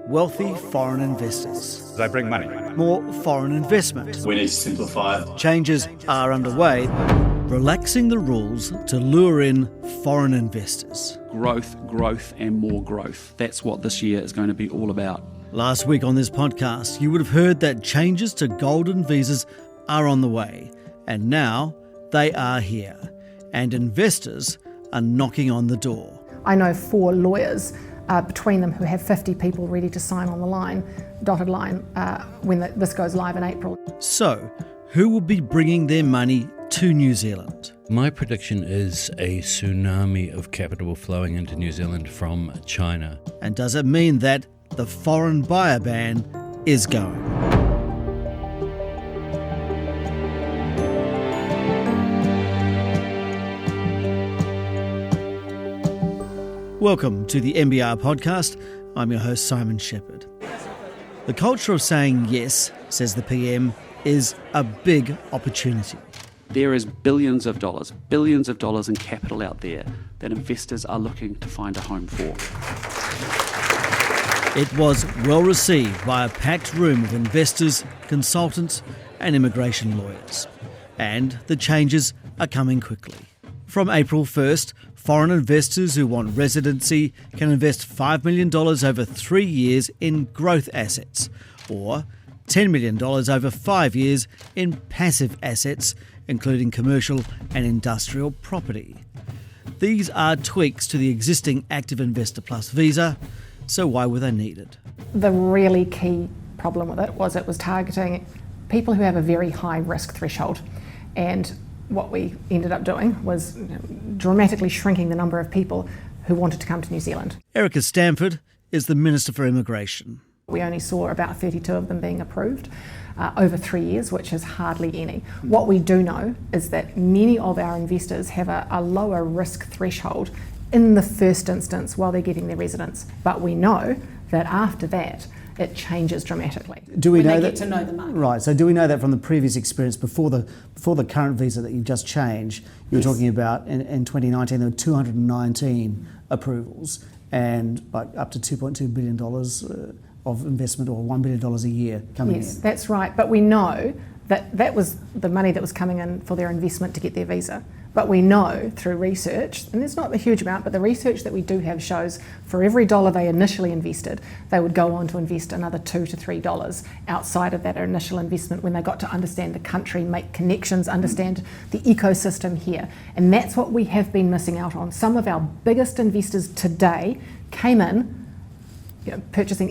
Wealthy foreign investors. They bring money. More foreign investment. We need to simplify. Changes are underway, relaxing the rules to lure in foreign investors. Growth, and more growth. That's what this year is going to be all about. Last week on this podcast, you would have heard that changes to golden visas are on the way, and now they are here, and investors are knocking on the door. I know 4 lawyers between them who have 50 people ready to sign on the dotted line, when this goes live in April. So, who will be bringing their money to New Zealand? My prediction is a tsunami of capital flowing into New Zealand from China. And does it mean that the foreign buyer ban is going? Welcome to the NBR Podcast. I'm your host, Simon Shepherd. The culture of saying yes, says the PM, is a big opportunity. There is billions of dollars in capital out there that investors are looking to find a home for. It was well received by a packed room of investors, consultants and immigration lawyers. And the changes are coming quickly. From April 1st, foreign investors who want residency can invest $5 million over 3 years in growth assets, or $10 million over 5 years in passive assets, including commercial and industrial property. These are tweaks to the existing Active Investor Plus visa, so why were they needed? The really key problem with it was targeting people who have a very high risk threshold, and what we ended up doing was dramatically shrinking the number of people who wanted to come to New Zealand. Erica Stanford is the Minister for Immigration. We only saw about 32 of them being approved over 3 years, which is hardly any. What we do know is that many of our investors have a lower risk threshold in the first instance while they're getting their residence. But we know that after that, it changes dramatically. Do we when know they that? Get to know the market. Right. So do we know that from the previous experience before the current visa that you've just changed? You were talking about in 2019 there were 219 approvals and like up to $2.2 billion of investment, or $1 billion a year coming in. Yes, that's right. But we know that was the money that was coming in for their investment to get their visa. But we know through research, and it's not a huge amount, but the research that we do have shows for every dollar they initially invested, they would go on to invest another $2 to $3 outside of that initial investment when they got to understand the country, make connections, understand the ecosystem here. And that's what we have been missing out on. Some of our biggest investors today came in purchasing,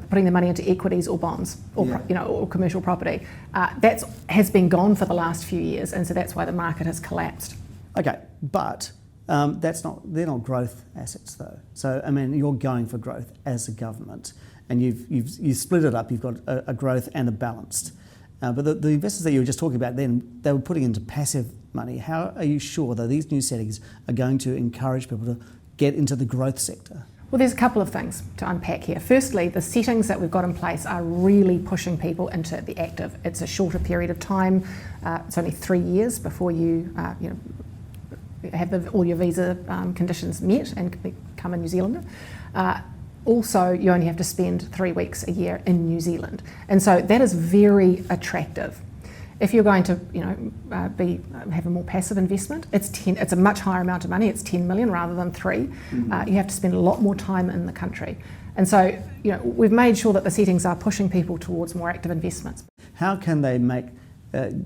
putting the money into equities or bonds or, or commercial property. That has been gone for the last few years, and so that's why the market has collapsed. Okay, but they're not growth assets though. So I mean, you're going for growth as a government, and you've split it up. You've got a growth and a balanced. But the investors that you were just talking about, then they were putting into passive money. How are you sure that these new settings are going to encourage people to get into the growth sector? Well, there's a couple of things to unpack here. Firstly, the settings that we've got in place are really pushing people into the active. It's a shorter period of time. It's only 3 years before you have all your visa conditions met and become a New Zealander. Also, you only have to spend 3 weeks a year in New Zealand. And so that is very attractive. If you're going to, have a more passive investment, it's a much higher amount of money. It's 10 million rather than 3. Mm-hmm. You have to spend a lot more time in the country, and so we've made sure that the settings are pushing people towards more active investments. How can they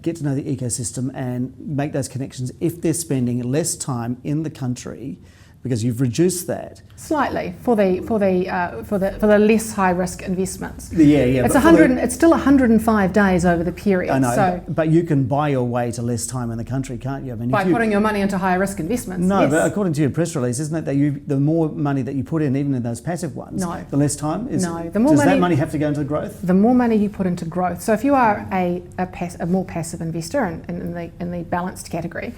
get to know the ecosystem and make those connections if they're spending less time in the country? Because you've reduced that slightly for the less high risk investments. Yeah. It's 100. It's still 105 days over the period. I know, so, but you can buy your way to less time in the country, can't you? I mean, by putting your money into higher risk investments. No, yes. But according to your press release, isn't it that the more money that you put in, even in those passive ones, the less time is. No, the more does money, that money have to go into growth? The more money you put into growth. So if you are a more passive investor in the balanced category.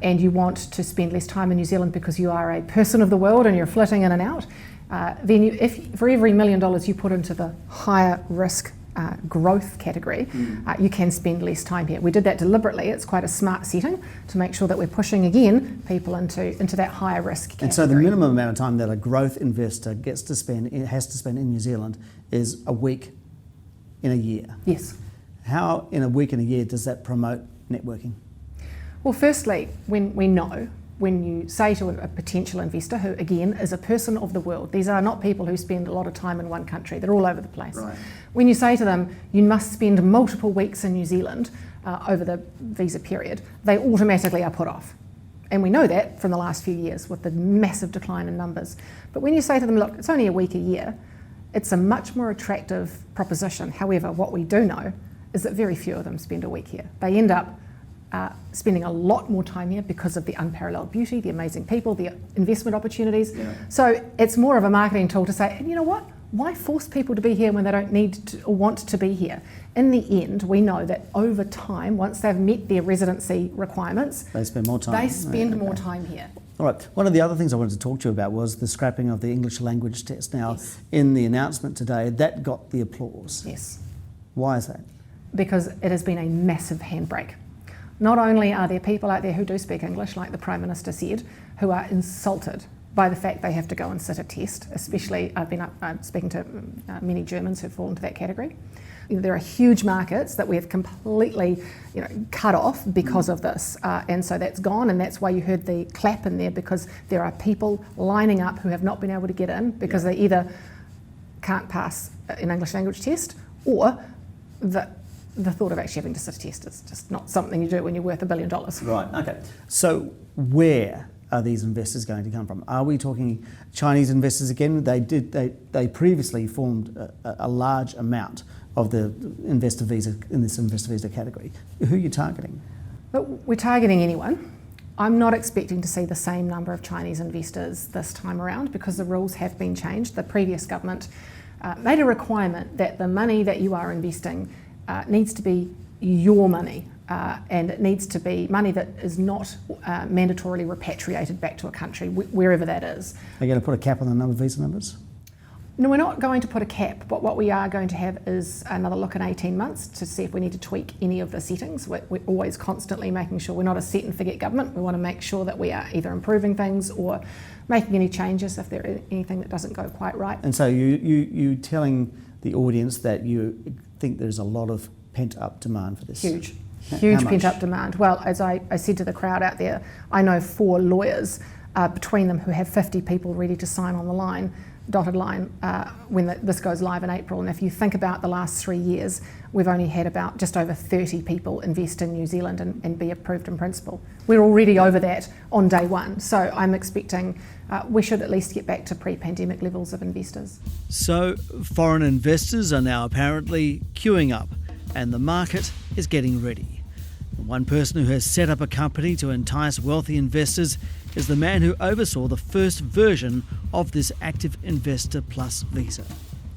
And you want to spend less time in New Zealand because you are a person of the world and you're flitting in and out, then if for every $1 million you put into the higher risk growth category, you can spend less time here. We did that deliberately. It's quite a smart setting to make sure that we're pushing again people into that higher risk category. And so the minimum amount of time that a growth investor has to spend in New Zealand is a week in a year. Yes. How in a week in a year does that promote networking? Well, firstly, when you say to a potential investor, who again is a person of the world, these are not people who spend a lot of time in one country, they're all over the place. Right. When you say to them, you must spend multiple weeks in New Zealand over the visa period, they automatically are put off. And we know that from the last few years with the massive decline in numbers. But when you say to them, look, it's only a week a year, it's a much more attractive proposition. However, what we do know is that very few of them spend a week here. They end up spending a lot more time here because of the unparalleled beauty, the amazing people, the investment opportunities. Yeah. So it's more of a marketing tool to say, and you know what? Why force people to be here when they don't need to or want to be here? In the end, we know that over time, once they've met their residency requirements, they spend more time. They spend more time here. All right. One of the other things I wanted to talk to you about was the scrapping of the English language test. Now, yes. In the announcement today, that got the applause. Yes. Why is that? Because it has been a massive handbrake. Not only are there people out there who do speak English, like the Prime Minister said, who are insulted by the fact they have to go and sit a test, especially I've been speaking to many Germans who fall into that category. There are huge markets that we have completely cut off because of this, and so that's gone, and that's why you heard the clap in there, because there are people lining up who have not been able to get in because they either can't pass an English language test, or the thought of actually having to sit a test is just not something you do when you're worth $1 billion. Right, okay. So where are these investors going to come from? Are we talking Chinese investors again? They previously formed a large amount of the investor visa in this investor visa category. Who are you targeting? But we're targeting anyone. I'm not expecting to see the same number of Chinese investors this time around because the rules have been changed. The previous government made a requirement that the money that you are investing needs to be your money, and it needs to be money that is not mandatorily repatriated back to a country, wherever that is. Are you going to put a cap on the number of visa numbers? No, we're not going to put a cap, but what we are going to have is another look in 18 months to see if we need to tweak any of the settings. We're always constantly making sure we're not a set and forget government. We want to make sure that we are either improving things or making any changes if there is anything that doesn't go quite right. And so you telling the audience that you think there's a lot of pent-up demand for this? Huge pent-up demand. Well, as I said to the crowd out there, I know 4 lawyers between them who have 50 people ready to sign on the dotted line when this goes live in April. And if you think about the last 3 years, we've only had about just over 30 people invest in New Zealand and be approved in principle. We're already over that on day one. So I'm expecting we should at least get back to pre-pandemic levels of investors. So foreign investors are now apparently queuing up and the market is getting ready. One person who has set up a company to entice wealthy investors is the man who oversaw the first version of this Active Investor Plus visa.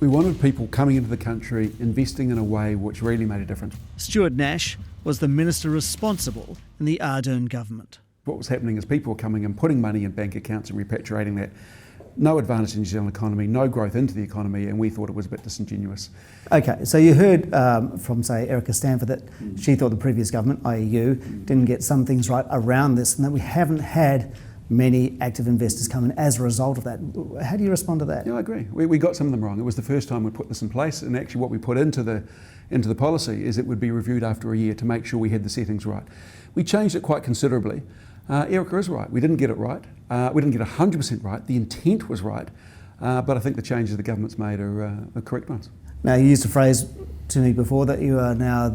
We wanted people coming into the country investing in a way which really made a difference. Stuart Nash was the minister responsible in the Ardern government. What was happening is people were coming and putting money in bank accounts and repatriating that. No advantage in the New Zealand economy, no growth into the economy, and we thought it was a bit disingenuous. Okay, so you heard from, say, Erica Stanford that she thought the previous government, i.e. you, didn't get some things right around this, and that we haven't had many active investors come in as a result of that. How do you respond to that? Yeah, I agree. We got some of them wrong. It was the first time we put this in place, and actually what we put into the policy is it would be reviewed after a year to make sure we had the settings right. We changed it quite considerably. Erica is right. We didn't get it right. We didn't get 100% right. The intent was right, but I think the changes the government's made are correct ones. Now, you used a phrase to me before that you are now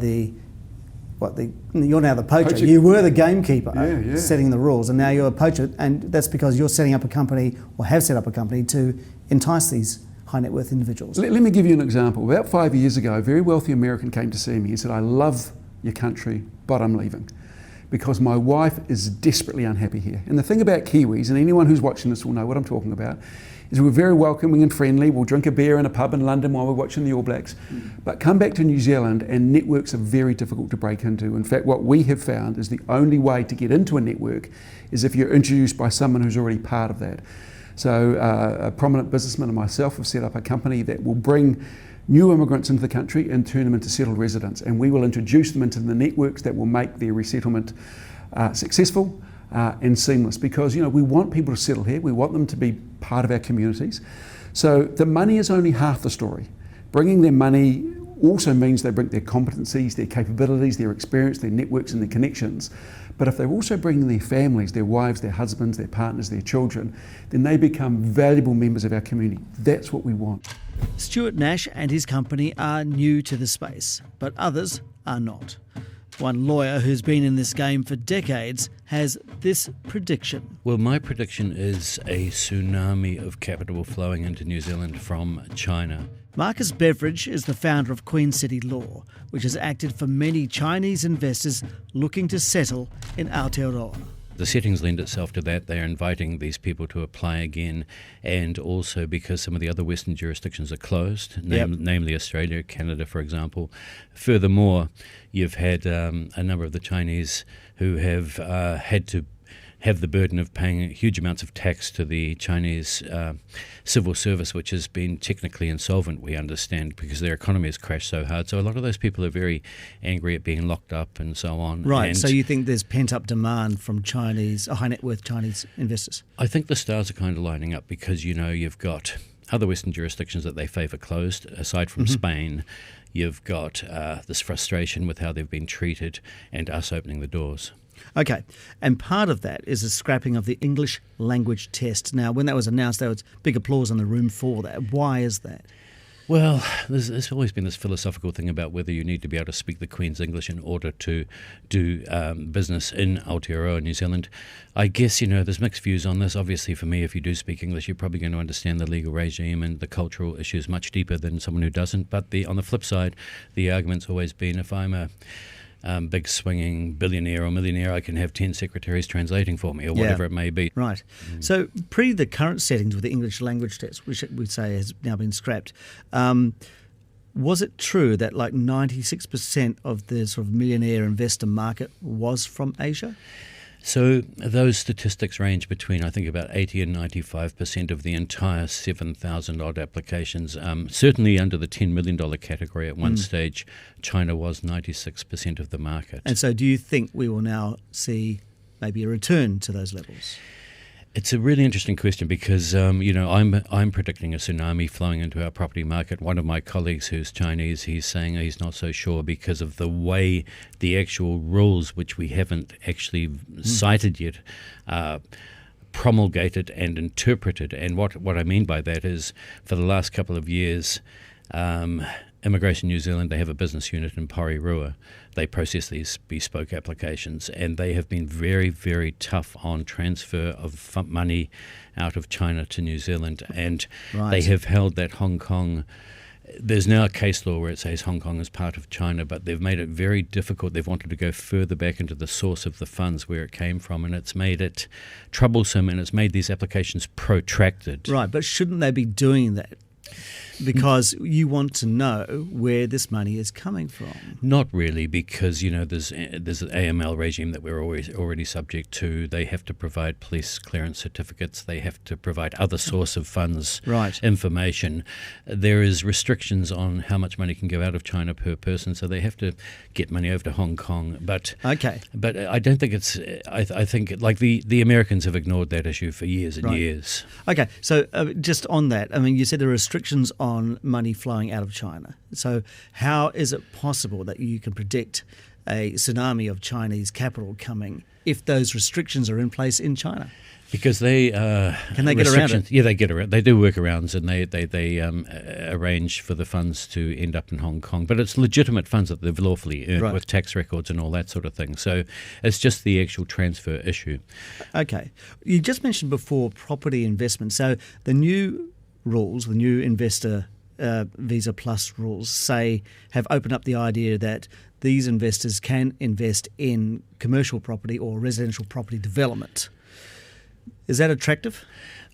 you're now the poacher. You were the gamekeeper, setting the rules, and now you're a poacher, and that's because you're setting up a company, or have set up a company, to entice these high net worth individuals. Let me give you an example. About 5 years ago, a very wealthy American came to see me and said, "I love your country, but I'm leaving, because my wife is desperately unhappy here." And the thing about Kiwis, and anyone who's watching this will know what I'm talking about, is we're very welcoming and friendly. We'll drink a beer in a pub in London while we're watching the All Blacks. But come back to New Zealand and networks are very difficult to break into. In fact, what we have found is the only way to get into a network is if you're introduced by someone who's already part of that. So a prominent businessman and myself have set up a company that will bring new immigrants into the country and turn them into settled residents, and we will introduce them into the networks that will make their resettlement successful and seamless, because we want people to settle here, we want them to be part of our communities. So the money is only half the story. Bringing their money also means they bring their competencies, their capabilities, their experience, their networks and their connections. But if they're also bringing their families, their wives, their husbands, their partners, their children, then they become valuable members of our community. That's what we want. Stuart Nash and his company are new to the space, but others are not. One lawyer who's been in this game for decades has this prediction. Well, my prediction is a tsunami of capital flowing into New Zealand from China. Marcus Beveridge is the founder of Queen City Law, which has acted for many Chinese investors looking to settle in Aotearoa. The settings lend itself to that. They're inviting these people to apply again, and also because some of the other Western jurisdictions are closed, namely Australia, Canada, for example. Furthermore, you've had a number of the Chinese who have had to have the burden of paying huge amounts of tax to the Chinese civil service, which has been technically insolvent, we understand, because their economy has crashed so hard. So a lot of those people are very angry at being locked up and so on. Right, and so you think there's pent-up demand from Chinese, high net worth Chinese investors? I think the stars are kind of lining up because, you've got other Western jurisdictions that they favour closed, aside from Spain. You've got this frustration with how they've been treated and us opening the doors. Okay, and part of that is a scrapping of the English language test. Now, when that was announced, there was big applause in the room for that. Why is that? Well, there's always been this philosophical thing about whether you need to be able to speak the Queen's English in order to do business in Aotearoa, New Zealand. I guess, there's mixed views on this. Obviously, for me, if you do speak English, you're probably going to understand the legal regime and the cultural issues much deeper than someone who doesn't. But on the flip side, the argument's always been, if I'm a big swinging billionaire or millionaire, I can have 10 secretaries translating for me or whatever it may be. Right. So pre the current settings with the English language test, which we say has now been scrapped, was it true that like 96% of the sort of millionaire investor market was from Asia? So those statistics range between, I think, about 80 and 95% of the entire 7,000 odd applications. Certainly under the $10 million category at one stage, China was 96% of the market. And so do you think we will now see maybe a return to those levels? It's a really interesting question because, I'm predicting a tsunami flowing into our property market. One of my colleagues who's Chinese, he's saying he's not so sure because of the way the actual rules, which we haven't actually cited yet, promulgated and interpreted. And what I mean by that is for the last couple of years, Immigration New Zealand, they have a business unit in Porirua. They process these bespoke applications, and they have been very, very tough on transfer of money out of China to New Zealand. And they have held that Hong Kong, there's now a case law where it says Hong Kong is part of China, but they've made it very difficult. They've wanted to go further back into the source of the funds where it came from, and it's made it troublesome, and it's made these applications protracted. Right, but shouldn't they be doing that? Because you want to know where this money is coming from. Not really, because there's an AML regime that we're already subject to. They have to provide police clearance certificates. They have to provide other source of funds information. There is restrictions on how much money can go out of China per person, so they have to get money over to Hong Kong. But I don't think it's. I think like the Americans have ignored that issue for years and years. Okay, so just on that, I mean, you said there are restrictions on money flowing out of China. So how is it possible that you can predict a tsunami of Chinese capital coming if those restrictions are in place in China? Because they can they get around it? Yeah, they get around. They do workarounds, and they arrange for the funds to end up in Hong Kong. But it's legitimate funds that they've lawfully earned with tax records and all that sort of thing. So it's just the actual transfer issue. Okay, you just mentioned before property investment. So the new rules, the new investor Visa Plus rules have opened up the idea that these investors can invest in commercial property or residential property development. Is that attractive?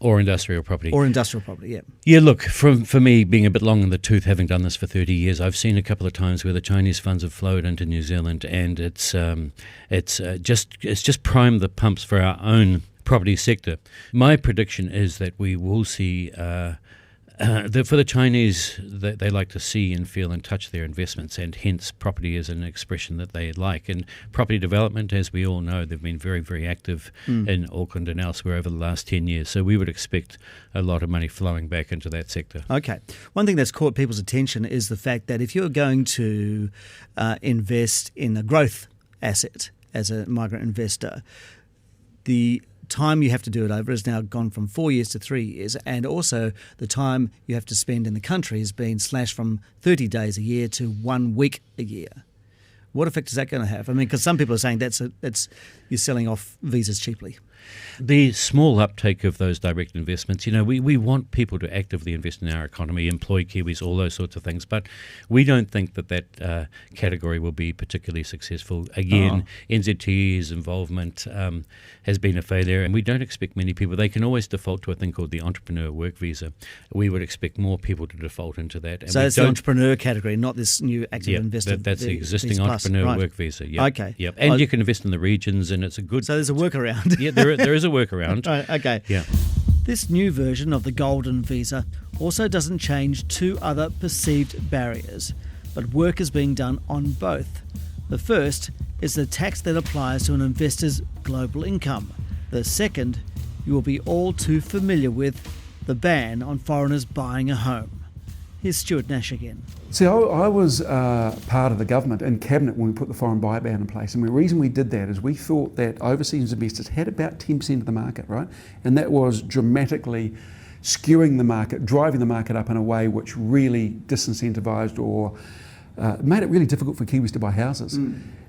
Or industrial property. Or industrial property, yeah. Yeah, look, for me, being a bit long in the tooth, having done this for 30 years, I've seen a couple of times where the Chinese funds have flowed into New Zealand, and it's just primed the pumps for our own property sector. My prediction is that we will see for the Chinese, they like to see and feel and touch their investments, and hence property is an expression that they like. And property development, as we all know, they've been very, very active in Auckland and elsewhere over the last 10 years. So we would expect a lot of money flowing back into that sector. Okay. One thing that's caught people's attention is the fact that if you're going to invest in a growth asset as a migrant investor, the time you have to do it over has now gone from 4 years to 3 years, and also the time you have to spend in the country has been slashed from 30 days a year to 1 week a year. What effect is that going to have? I mean, because some people are saying that's you're selling off visas cheaply. The small uptake of those direct investments, we want people to actively invest in our economy, employ Kiwis, all those sorts of things, but we don't think that category will be particularly successful. Again, NZTE's involvement has been a failure, and we don't expect many people. They can always default to a thing called the entrepreneur work visa. We would expect more people to default into that. And so it's the entrepreneur category, not this new active investor. That's the existing entrepreneur work visa. Yep. Okay. Yep. And you can invest in the regions, and it's a good... So there's a workaround. Yeah, there is a workaround. Right, okay. Yeah. This new version of the Golden Visa also doesn't change two other perceived barriers, but work is being done on both. The first is the tax that applies to an investor's global income. The second, you will be all too familiar with, the ban on foreigners buying a home. Here's Stuart Nash again. See, I was part of the government and cabinet when we put the foreign buyer ban in place, and the reason we did that is we thought that overseas investors had about 10% of the market, right? And that was dramatically skewing the market, driving the market up in a way which really disincentivised or made it really difficult for Kiwis to buy houses.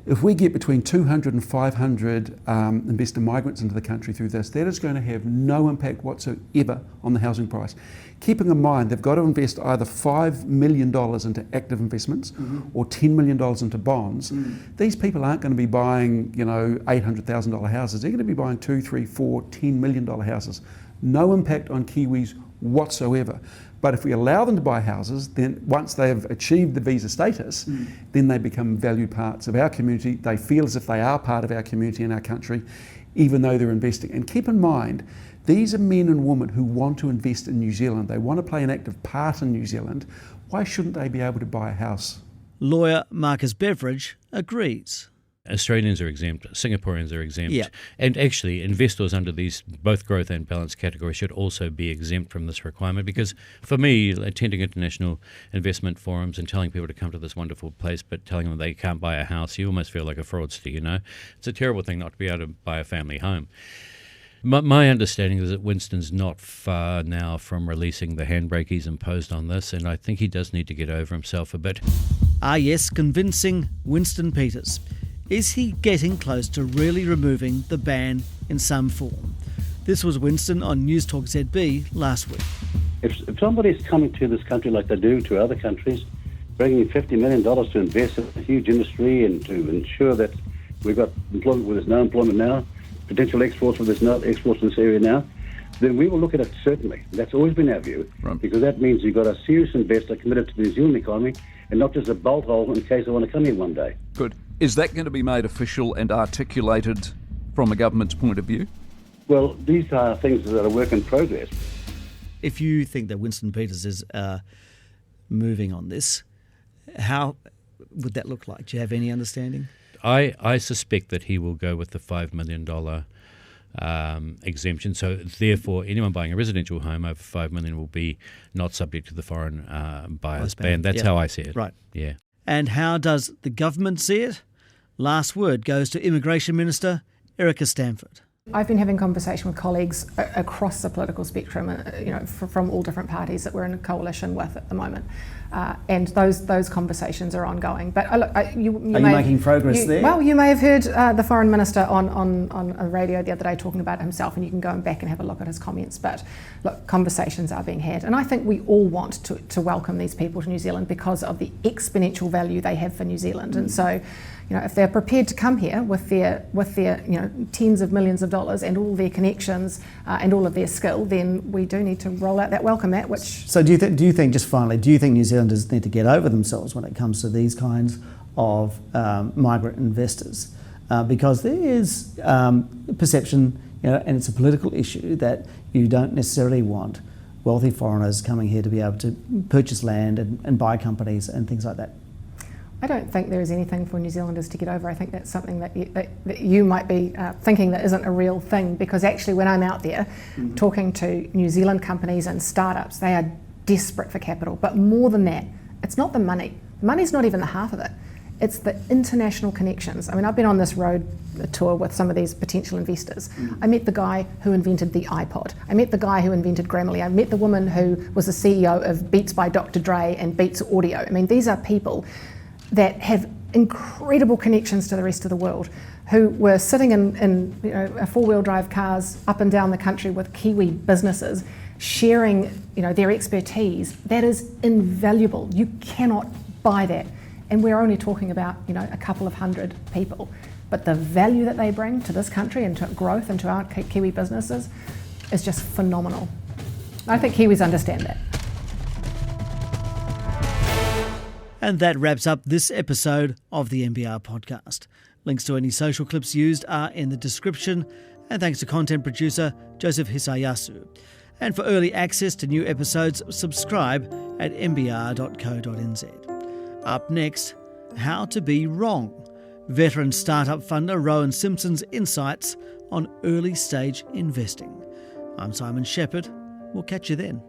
If we get between 200 and 500 investor migrants into the country through this, that is going to have no impact whatsoever on the housing price. Keeping in mind, they've got to invest either $5 million into active investments or $10 million into bonds. These people aren't going to be buying, $800,000 houses. They're going to be buying $2, $3, $4, $10 million houses. No impact on Kiwis whatsoever. But if we allow them to buy houses, then once they have achieved the visa status, then they become valued parts of our community. They feel as if they are part of our community and our country, even though they're investing. And keep in mind, these are men and women who want to invest in New Zealand. They want to play an active part in New Zealand. Why shouldn't they be able to buy a house? Lawyer Marcus Beveridge agrees. Australians are exempt, Singaporeans are exempt, Yeah. and actually investors under these both growth and balance categories should also be exempt from this requirement, because for me, attending international investment forums and telling people to come to this wonderful place but telling them they can't buy a house, you almost feel like a fraudster, It's a terrible thing not to be able to buy a family home. My understanding is that Winston's not far now from releasing the handbrake he's imposed on this, and I think he does need to get over himself a bit. Ah yes, convincing Winston Peters. Is he getting close to really removing the ban in some form? This was Winston on News Talk ZB last week. If somebody's coming to this country like they do to other countries, bringing $50 million to invest in a huge industry and to ensure that we've got employment where there's no employment now, potential exports where there's no exports in this area now, then we will look at it certainly. That's always been our view, right? Because that means you've got a serious investor committed to the New Zealand economy and not just a bolt hole in case they want to come here one day. Good. Is that going to be made official and articulated from a government's point of view? Well, these are things that are a work in progress. If you think that Winston Peters is moving on this, how would that look like? Do you have any understanding? I suspect that he will go with the $5 million exemption. So therefore, anyone buying a residential home over $5 million will be not subject to the foreign buyers ban. That's how I see it. Right. Yeah. And how does the government see it? Last word goes to Immigration Minister Erica Stanford. I've been having conversation with colleagues across the political spectrum, from all different parties that we're in a coalition with at the moment, and those conversations are ongoing. But look, are you making progress there? Well, you may have heard the Foreign Minister on a radio the other day talking about it himself, and you can go back and have a look at his comments. But look, conversations are being had, and I think we all want to welcome these people to New Zealand because of the exponential value they have for New Zealand, and so. If they're prepared to come here with their tens of millions of dollars and all their connections and all of their skill, then we do need to roll out that welcome mat. So do you think just finally, do you think New Zealanders need to get over themselves when it comes to these kinds of migrant investors? Because there is perception, And it's a political issue that you don't necessarily want wealthy foreigners coming here to be able to purchase land and buy companies and things like that. I don't think there is anything for New Zealanders to get over. I think that's something that you might be thinking that isn't a real thing, because actually when I'm out there talking to New Zealand companies and startups, they are desperate for capital. But more than that, it's not the money. The money's not even the half of it. It's the international connections. I mean, I've been on this road tour with some of these potential investors. I met the guy who invented the iPod. I met the guy who invented Grammarly. I met the woman who was the CEO of Beats by Dr. Dre and Beats Audio. I mean, these are people that have incredible connections to the rest of the world, who were sitting in four-wheel drive cars up and down the country with Kiwi businesses, sharing their expertise. That is invaluable. You cannot buy that. And we're only talking about a couple of hundred people. But the value that they bring to this country and to growth and to our Kiwi businesses is just phenomenal. I think Kiwis understand that. And that wraps up this episode of the NBR Podcast. Links to any social clips used are in the description, and thanks to content producer Joseph Hisayasu. And for early access to new episodes, subscribe at nbr.co.nz. Up next, how to be wrong. Veteran startup funder Rowan Simpson's insights on early stage investing. I'm Simon Shepherd. We'll catch you then.